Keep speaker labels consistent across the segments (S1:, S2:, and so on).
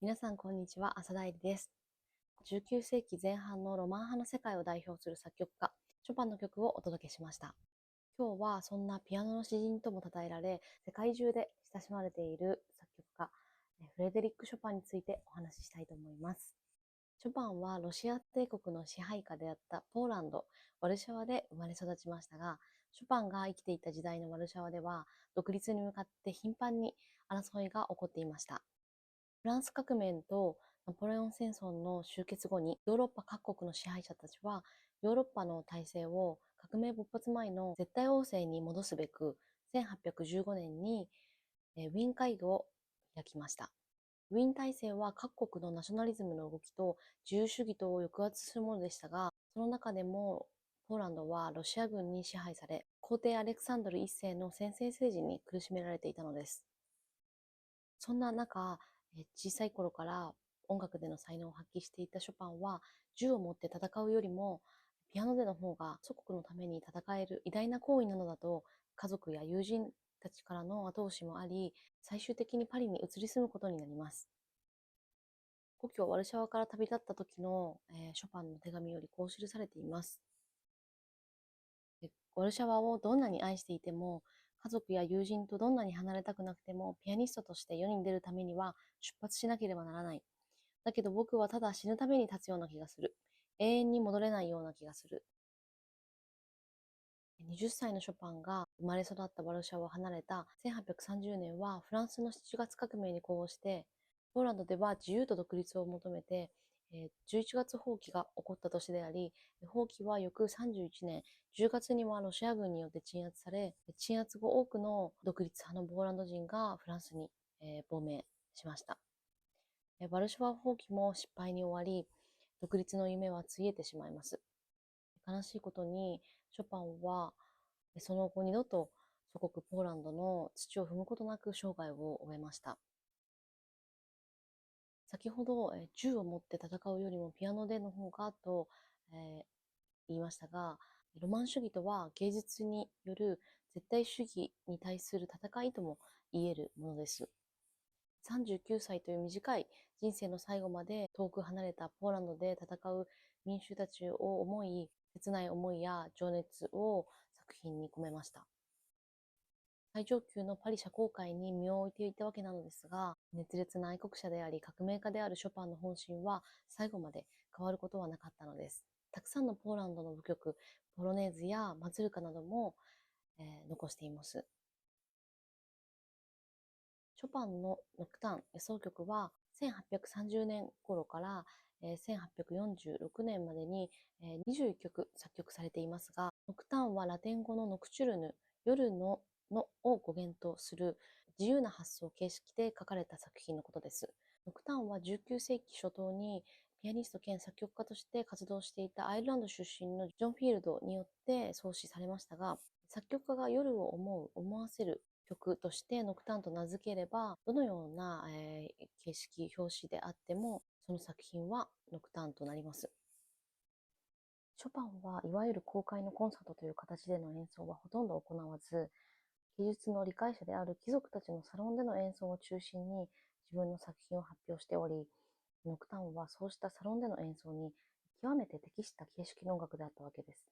S1: 皆さん、こんにちは。浅田絵里です。19世紀前半のロマン派の世界を代表する作曲家、ショパンの曲をお届けしました。今日はそんなピアノの詩人とも称えられ、世界中で親しまれている作曲家、フレデリック・ショパンについてお話ししたいと思います。ショパンはロシア帝国の支配下であったポーランド、ワルシャワで生まれ育ちましたが、ショパンが生きていた時代のワルシャワでは、独立に向かって頻繁に争いが起こっていました。フランス革命とナポレオン戦争の終結後に、ヨーロッパ各国の支配者たちは、ヨーロッパの体制を革命勃発前の絶対王政に戻すべく、1815年にウィーン会議を開きました。ウィーン体制は各国のナショナリズムの動きと自由主義とを抑圧するものでしたが、その中でもポーランドはロシア軍に支配され、皇帝アレクサンドル一世の専制政治に苦しめられていたのです。そんな中、小さい頃から音楽での才能を発揮していたショパンは、銃を持って戦うよりも、ピアノでの方が祖国のために戦える偉大な行為なのだと、家族や友人たちからの後押しもあり、最終的にパリに移り住むことになります。故郷ワルシャワから旅立った時の、ショパンの手紙よりこう記されています。ワルシャワをどんなに愛していても、家族や友人とどんなに離れたくなくても、ピアニストとして世に出るためには出発しなければならない。だけど僕はただ死ぬために立つような気がする。永遠に戻れないような気がする。20歳のショパンが生まれ育ったワルシャワを離れた1830年は、フランスの7月革命に呼応して、ポーランドでは自由と独立を求めて、11月放棄が起こった年であり、放棄は翌31年10月にはロシア軍によって鎮圧され、鎮圧後多くの独立派のポーランド人がフランスに、亡命しました。ワルシャワ放棄も失敗に終わり、独立の夢はついえてしまいます。悲しいことに、ショパンはその後二度と祖国ポーランドの土を踏むことなく生涯を終えました。先ほど、銃を持って戦うよりもピアノでの方がと、言いましたが、ロマン主義とは芸術による絶対主義に対する戦いとも言えるものです。39歳という短い人生の最後まで遠く離れたポーランドで戦う民衆たちを思い、切ない思いや情熱を作品に込めました。最上級のパリ社交界に身を置いていたわけなのですが、熱烈な愛国者であり革命家であるショパンの本心は最後まで変わることはなかったのです。たくさんのポーランドの舞曲、ポロネーズやマズルカなども、残しています。ショパンのノクターン演奏曲は1830年頃から、1846年までに、21曲作曲されていますが、ノクターンはラテン語のノクチュルヌ、夜のを語源とする自由な発想形式で書かれた作品のことです。ノクターンは19世紀初頭にピアニスト兼作曲家として活動していたアイルランド出身のジョン・フィールドによって創始されましたが、作曲家が夜を思わせる曲としてノクターンと名付ければ、どのような、形式、表紙であっても、その作品はノクターンとなります。ショパンはいわゆる公開のコンサートという形での演奏はほとんど行わず、芸術の理解者である貴族たちのサロンでの演奏を中心に自分の作品を発表しており、ノクターンはそうしたサロンでの演奏に極めて適した形式の音楽であったわけです。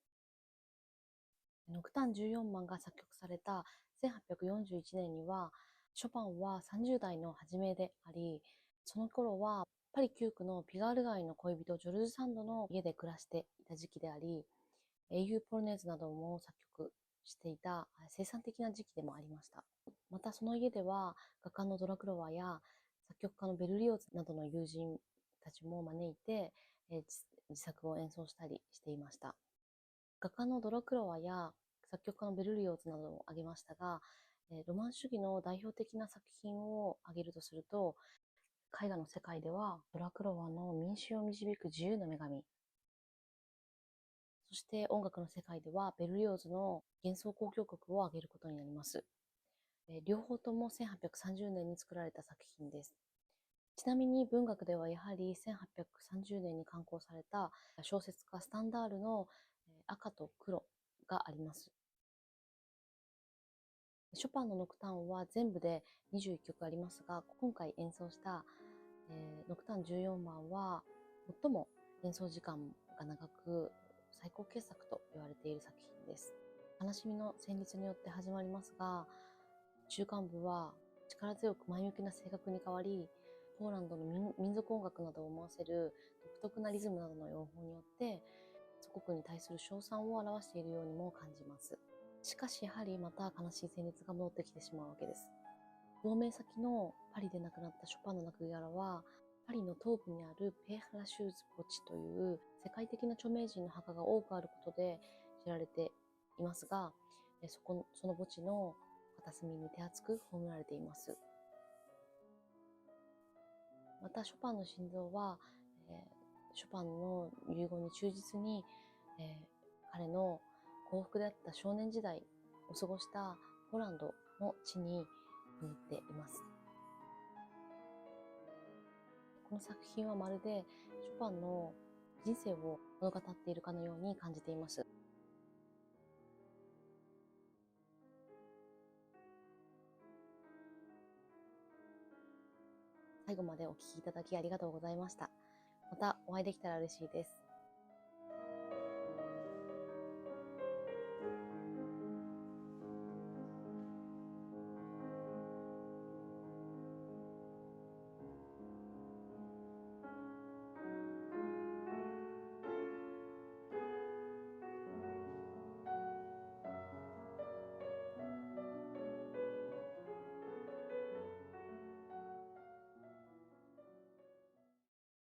S1: ノクターン14番が作曲された1841年には、ショパンは30代の初めであり、その頃はパリ9区のピガール街の恋人ジョルジュ・サンドの家で暮らしていた時期であり、英雄ポルネーズなども作曲していた生産的な時期でもありました。またその家では画家のドラクロワや作曲家のベルリオーズなどの友人たちも招いて、自作を演奏したりしていました。画家のドラクロワや作曲家のベルリオーズなどを挙げましたが、ロマン主義の代表的な作品を挙げるとすると、絵画の世界ではドラクロワの民衆を導く自由の女神、そして音楽の世界ではベルリオーズの幻想交響曲を挙げることになります。両方とも1830年に作られた作品です。ちなみに文学ではやはり1830年に刊行された小説家スタンダールの赤と黒があります。ショパンのノクターンは全部で21曲ありますが、今回演奏したノクターン14番は最も演奏時間が長く最高傑作と言われている作品です。悲しみの旋律によって始まりますが、中間部は力強く前向きな性格に変わり、ポーランドの民族音楽などを思わせる独特なリズムなどの用法によって祖国に対する称賛を表しているようにも感じます。しかしやはりまた悲しい旋律が戻ってきてしまうわけです。亡命先のパリで亡くなったショパンの亡骸は、パリの東部にあるペーハラシューズ墓地という世界的な著名人の墓が多くあることで知られていますが、その墓地の片隅に手厚く葬られています。またショパンの心臓は、ショパンの遺言に忠実に、彼の幸福であった少年時代を過ごしたポーランドの地に向いています。この作品はまるでショパンの人生を物語っているかのように感じています。最後までお聴きいただきありがとうございました。またお会いできたら嬉しいです。